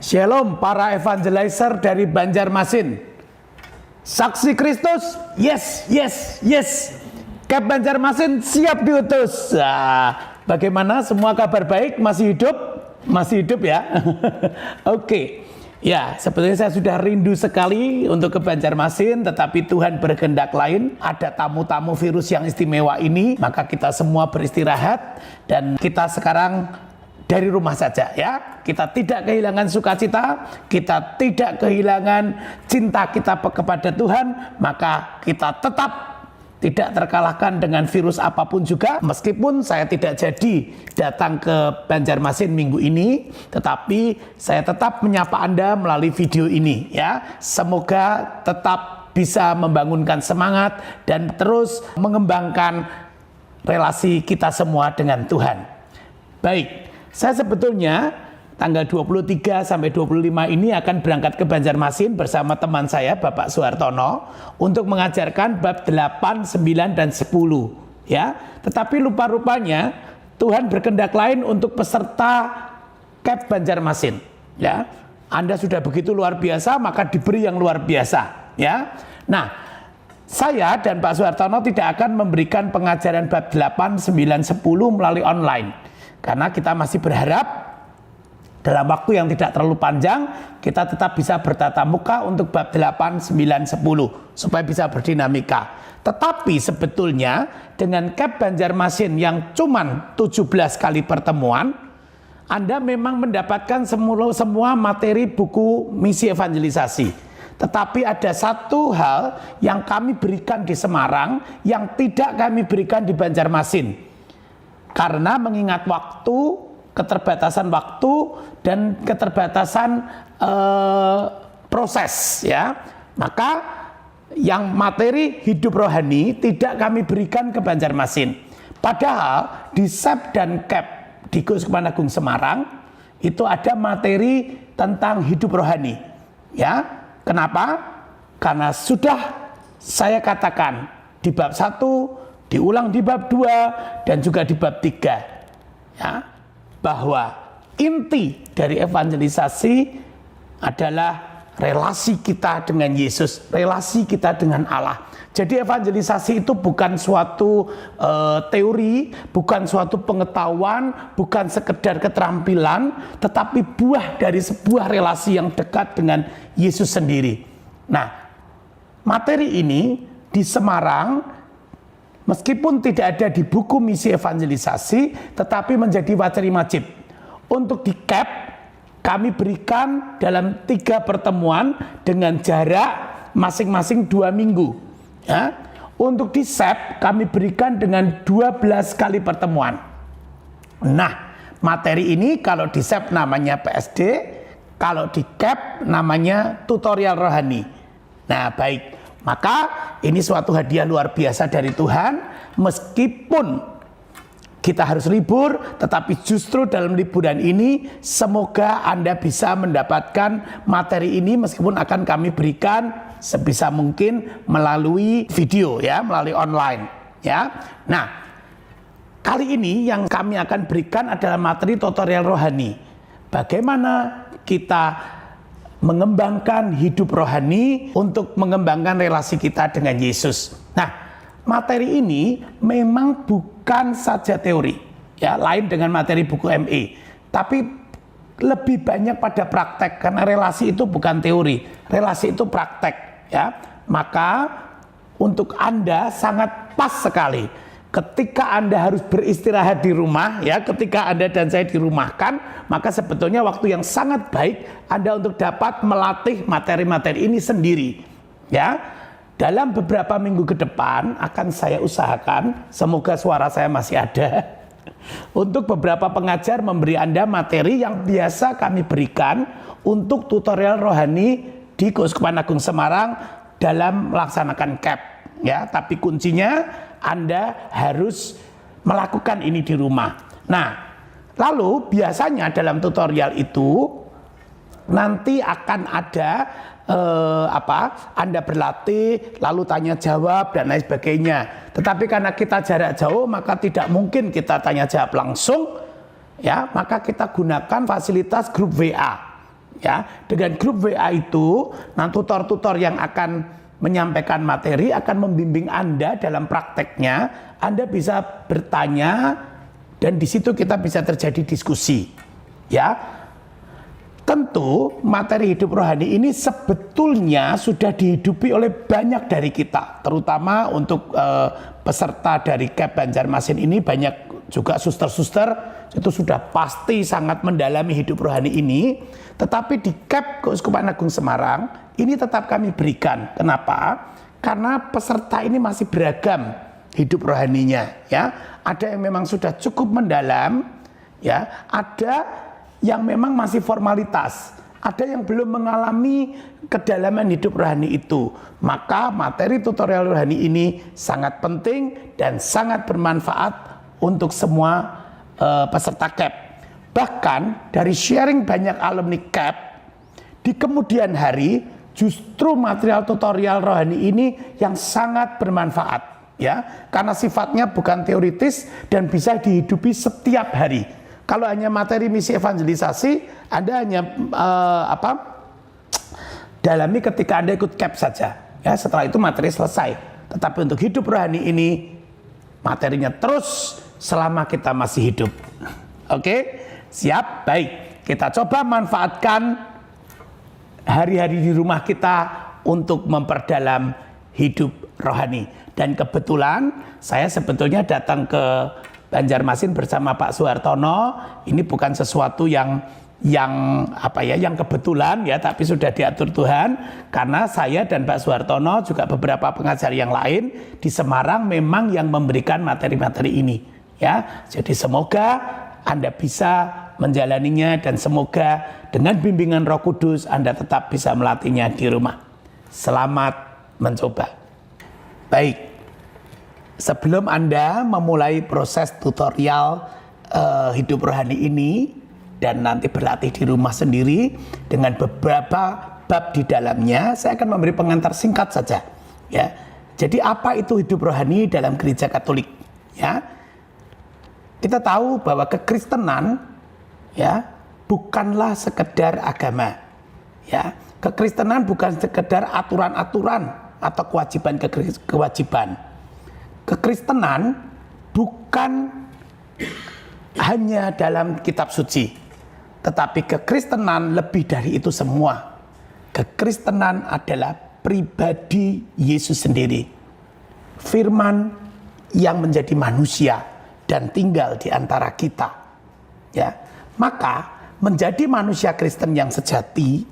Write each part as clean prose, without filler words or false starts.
Shalom para evangelizer dari Banjarmasin. Saksi Kristus, yes, yes, yes. Cap Banjarmasin siap diutus. Bagaimana, semua kabar baik? Masih hidup? Masih hidup ya? Oke. Ya, sebetulnya saya sudah rindu sekali untuk ke Banjarmasin, tetapi Tuhan berkehendak lain. Ada tamu-tamu virus yang istimewa ini, maka kita semua beristirahat dan kita sekarang dari rumah saja ya. Kita tidak kehilangan sukacita, kita tidak kehilangan cinta kita kepada Tuhan, maka kita tetap tidak terkalahkan dengan virus apapun juga. Meskipun saya tidak jadi datang ke Banjarmasin minggu ini, tetapi saya tetap menyapa Anda melalui video ini ya. Semoga tetap bisa membangunkan semangat dan terus mengembangkan relasi kita semua dengan Tuhan. Baik, saya sebetulnya tanggal 23 sampai 25 ini akan berangkat ke Banjarmasin bersama teman saya Bapak Suhartono untuk mengajarkan bab 8, 9 dan 10 ya. Tetapi rupa-rupanya Tuhan berkehendak lain untuk peserta Cap Banjarmasin ya. Anda sudah begitu luar biasa, maka diberi yang luar biasa ya. Nah, saya dan Pak Suhartono tidak akan memberikan pengajaran bab 8, 9, 10 melalui online. Karena kita masih berharap dalam waktu yang tidak terlalu panjang kita tetap bisa bertatap muka untuk bab 8, 9, 10 supaya bisa berdinamika. Tetapi sebetulnya dengan Cap Banjarmasin yang cuman 17 kali pertemuan, Anda memang mendapatkan semua materi buku misi evangelisasi. Tetapi ada satu hal yang kami berikan di Semarang yang tidak kami berikan di Banjarmasin. Karena mengingat waktu, keterbatasan waktu dan keterbatasan proses ya, maka yang materi hidup rohani tidak kami berikan ke Banjarmasin. Padahal di SEP dan CAP di Keuskupan Agung Semarang itu ada materi tentang hidup rohani ya. Kenapa? Karena sudah saya katakan di bab 1, diulang di bab 2 dan juga di bab 3 ya, bahwa inti dari evangelisasi adalah relasi kita dengan Yesus, relasi kita dengan Allah. Jadi evangelisasi itu bukan suatu teori, bukan suatu pengetahuan, bukan sekedar keterampilan, tetapi buah dari sebuah relasi yang dekat dengan Yesus sendiri. Nah, materi ini di Semarang meskipun tidak ada di buku misi evangelisasi, tetapi menjadi materi wajib. Untuk di CAP, kami berikan dalam 3 pertemuan dengan jarak masing-masing 2 minggu. Ya. Untuk di SEP, kami berikan dengan 12 kali pertemuan. Nah, materi ini kalau di SEP namanya PSD, kalau di CAP namanya tutorial rohani. Nah, baik. Maka ini suatu hadiah luar biasa dari Tuhan. Meskipun kita harus libur, tetapi justru dalam liburan ini semoga Anda bisa mendapatkan materi ini meskipun akan kami berikan sebisa mungkin melalui video ya, melalui online ya. Nah, kali ini yang kami akan berikan adalah materi tutorial rohani. Bagaimana kita mengembangkan hidup rohani untuk mengembangkan relasi kita dengan Yesus. Nah, materi ini memang bukan saja teori, ya, lain dengan materi buku ME, tapi lebih banyak pada praktek karena relasi itu bukan teori, relasi itu praktek, ya. Maka untuk Anda sangat pas sekali. Ketika Anda harus beristirahat di rumah, ya, ketika Anda dan saya dirumahkan, maka sebetulnya waktu yang sangat baik Anda untuk dapat melatih materi-materi ini sendiri, ya. Dalam beberapa minggu ke depan akan saya usahakan, semoga suara saya masih ada, untuk beberapa pengajar memberi Anda materi yang biasa kami berikan untuk tutorial rohani di Keuskupan Agung Semarang dalam melaksanakan CAP, ya. Tapi kuncinya Anda harus melakukan ini di rumah. Nah, lalu biasanya dalam tutorial itu nanti akan ada Anda berlatih, lalu tanya jawab dan lain sebagainya. Tetapi karena kita jarak jauh, maka tidak mungkin kita tanya jawab langsung, ya. Maka kita gunakan fasilitas grup WA, Ya, dengan grup WA itu, nah tutor-tutor yang akan menyampaikan materi akan membimbing Anda dalam prakteknya. Anda bisa bertanya dan di situ kita bisa terjadi diskusi. Ya, tentu materi hidup rohani ini sebetulnya sudah dihidupi oleh banyak dari kita, terutama untuk peserta dari KEP Banjarmasin ini banyak juga suster-suster itu sudah pasti sangat mendalami hidup rohani ini. Tetapi di KEP Keuskupan Agung Semarang ini tetap kami berikan. Kenapa? Karena peserta ini masih beragam hidup rohaninya. Ya, ada yang memang sudah cukup mendalam, ya, ada yang memang masih formalitas, ada yang belum mengalami kedalaman hidup rohani itu. Maka materi tutorial rohani ini sangat penting dan sangat bermanfaat untuk semua peserta KEP. Bahkan dari sharing banyak alumni KEP, di kemudian hari justru material tutorial rohani ini yang sangat bermanfaat, ya, karena sifatnya bukan teoritis dan bisa dihidupi setiap hari. Kalau hanya materi misi evangelisasi, Anda hanya dalami ketika Anda ikut KEP saja, ya, setelah itu materi selesai. Tetapi untuk hidup rohani ini materinya terus selama kita masih hidup. Oke, siap? Baik, kita coba manfaatkan hari-hari di rumah kita untuk memperdalam hidup rohani. Dan kebetulan saya sebetulnya datang ke Banjarmasin bersama Pak Suhartono. Ini bukan sesuatu yang kebetulan, ya, tapi sudah diatur Tuhan, karena saya dan Pak Suhartono juga beberapa pengajar yang lain di Semarang memang yang memberikan materi-materi ini, ya. Jadi semoga Anda bisa menjalaninya dan semoga dengan bimbingan Roh Kudus Anda tetap bisa melatihnya di rumah. Selamat mencoba. Baik, sebelum Anda memulai proses tutorial hidup rohani ini dan nanti berlatih di rumah sendiri dengan beberapa bab di dalamnya, saya akan memberi pengantar singkat saja, ya. Jadi apa itu hidup rohani dalam Gereja Katolik, ya? Kita tahu bahwa kekristenan, ya, bukanlah sekedar agama, ya. Kekristenan bukan sekedar aturan-aturan atau kewajiban. Kekristenan bukan hanya dalam kitab suci, tetapi kekristenan lebih dari itu semua. Kekristenan adalah pribadi Yesus sendiri, Firman yang menjadi manusia dan tinggal di antara kita, ya. Maka menjadi manusia Kristen yang sejati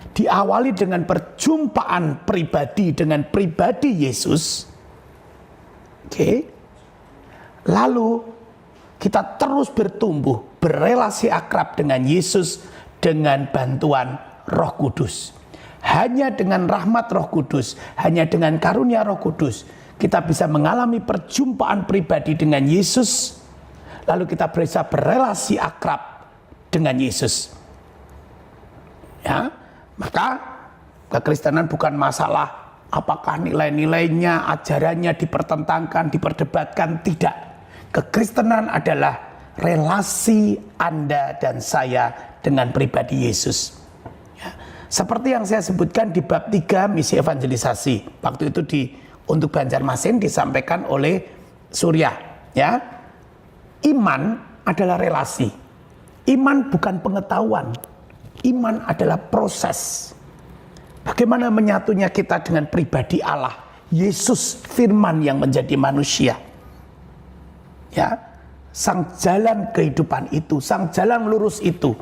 diawali dengan perjumpaan pribadi dengan pribadi Yesus. Oke. Lalu kita terus bertumbuh, berelasi akrab dengan Yesus dengan bantuan Roh Kudus. Hanya dengan rahmat Roh Kudus, hanya dengan karunia Roh Kudus, kita bisa mengalami perjumpaan pribadi dengan Yesus. Lalu kita bisa berelasi akrab dengan Yesus. Ya, maka kekristenan bukan masalah apakah nilai-nilainya, ajarannya dipertentangkan, diperdebatkan, tidak. Kekristenan adalah relasi Anda dan saya dengan pribadi Yesus. Ya. Seperti yang saya sebutkan di bab 3 misi evangelisasi. Waktu itu untuk Banjarmasin disampaikan oleh Surya. Ya. Iman adalah relasi. Iman bukan pengetahuan. Iman adalah proses. Bagaimana menyatunya kita dengan pribadi Allah. Yesus firman yang menjadi manusia. Ya, sang jalan kehidupan itu, sang jalan lurus itu,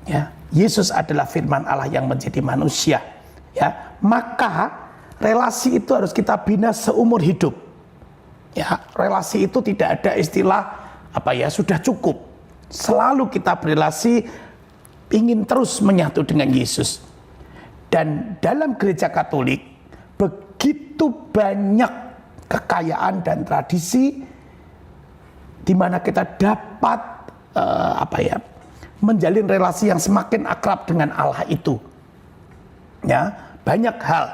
ya, Yesus adalah firman Allah yang menjadi manusia, ya. Maka relasi itu harus kita bina seumur hidup, ya. Relasi itu tidak ada istilah sudah cukup. Selalu kita berelasi, ingin terus menyatu dengan Yesus. Dan dalam Gereja Katolik begitu banyak kekayaan dan tradisi di mana kita dapat menjalin relasi yang semakin akrab dengan Allah itu. Ya, banyak hal.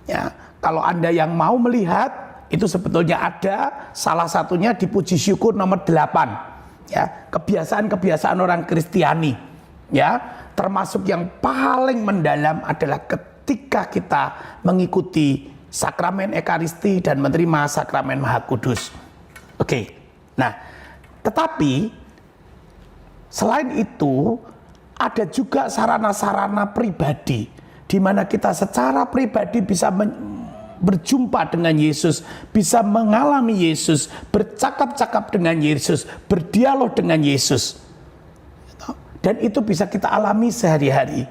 Ya, kalau Anda yang mau melihat itu sebetulnya ada, salah satunya di Puji Syukur nomor 8. Ya, kebiasaan-kebiasaan orang Kristiani. Ya, termasuk yang paling mendalam adalah ketika kita mengikuti sakramen Ekaristi dan menerima sakramen Maha Kudus. Oke. Nah, tetapi selain itu ada juga sarana-sarana pribadi di mana kita secara pribadi bisa berjumpa dengan Yesus, bisa mengalami Yesus, bercakap-cakap dengan Yesus, berdialog dengan Yesus. Dan itu bisa kita alami sehari-hari.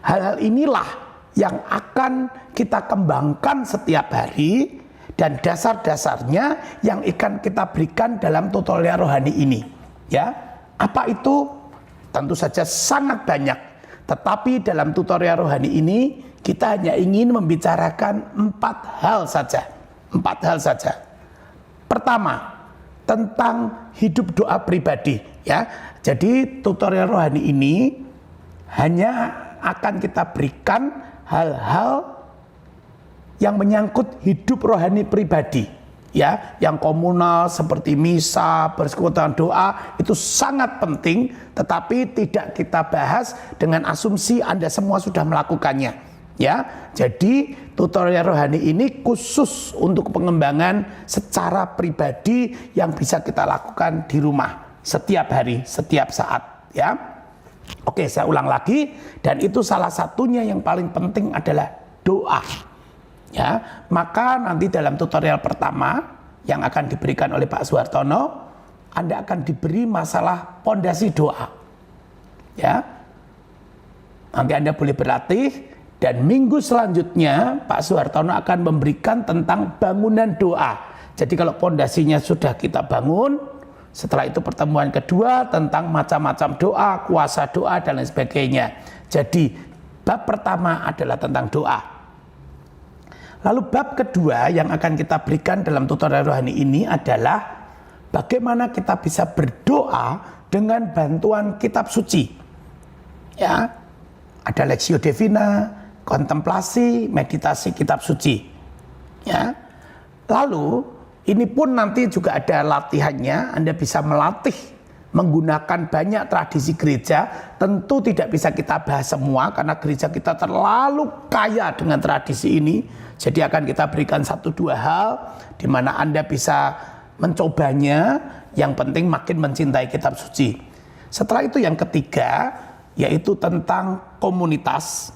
Hal-hal inilah yang akan kita kembangkan setiap hari, dan dasar-dasarnya yang akan kita berikan dalam tutorial rohani ini. Ya, apa itu? Tentu saja sangat banyak. Tetapi dalam tutorial rohani ini kita hanya ingin membicarakan 4 hal saja. 4 hal saja. Pertama, tentang hidup doa pribadi. Ya, jadi tutorial rohani ini hanya akan kita berikan hal-hal yang menyangkut hidup rohani pribadi, ya, yang komunal seperti misa, persekutuan doa itu sangat penting, tetapi tidak kita bahas dengan asumsi Anda semua sudah melakukannya, ya. Jadi tutorial rohani ini khusus untuk pengembangan secara pribadi yang bisa kita lakukan di rumah setiap hari, setiap saat, ya. Oke, saya ulang lagi, dan itu salah satunya yang paling penting adalah doa. Ya, maka nanti dalam tutorial pertama yang akan diberikan oleh Pak Suhartono, Anda akan diberi masalah pondasi doa. Ya, nanti Anda boleh berlatih, dan minggu selanjutnya Pak Suhartono akan memberikan tentang bangunan doa. Jadi kalau pondasinya sudah kita bangun, setelah itu pertemuan kedua tentang macam-macam doa, kuasa doa, dan lain sebagainya. Jadi bab pertama adalah tentang doa. Lalu bab kedua yang akan kita berikan dalam tutorial rohani ini adalah bagaimana kita bisa berdoa dengan bantuan kitab suci. Ya, ada Lectio Divina, kontemplasi, meditasi kitab suci. Ya. Lalu ini pun nanti juga ada latihannya, Anda bisa melatih menggunakan banyak tradisi gereja. Tentu tidak bisa kita bahas semua karena gereja kita terlalu kaya dengan tradisi ini. Jadi akan kita berikan 1-2 hal di mana Anda bisa mencobanya. Yang penting makin mencintai kitab suci. Setelah itu yang ketiga yaitu tentang komunitas.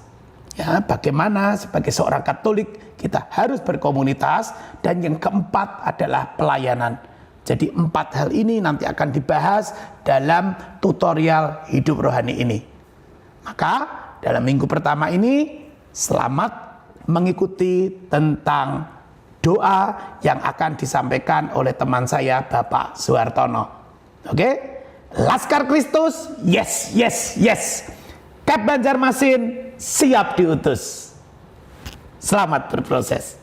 Ya, bagaimana sebagai seorang Katolik kita harus berkomunitas, dan yang keempat adalah pelayanan. Jadi 4 hal ini nanti akan dibahas dalam tutorial hidup rohani ini. Maka dalam minggu pertama ini selamat mengikuti tentang doa yang akan disampaikan oleh teman saya Bapak Suhartono. Oke? Laskar Kristus, yes, yes, yes. Kap Banjarmasin siap diutus. Selamat berproses.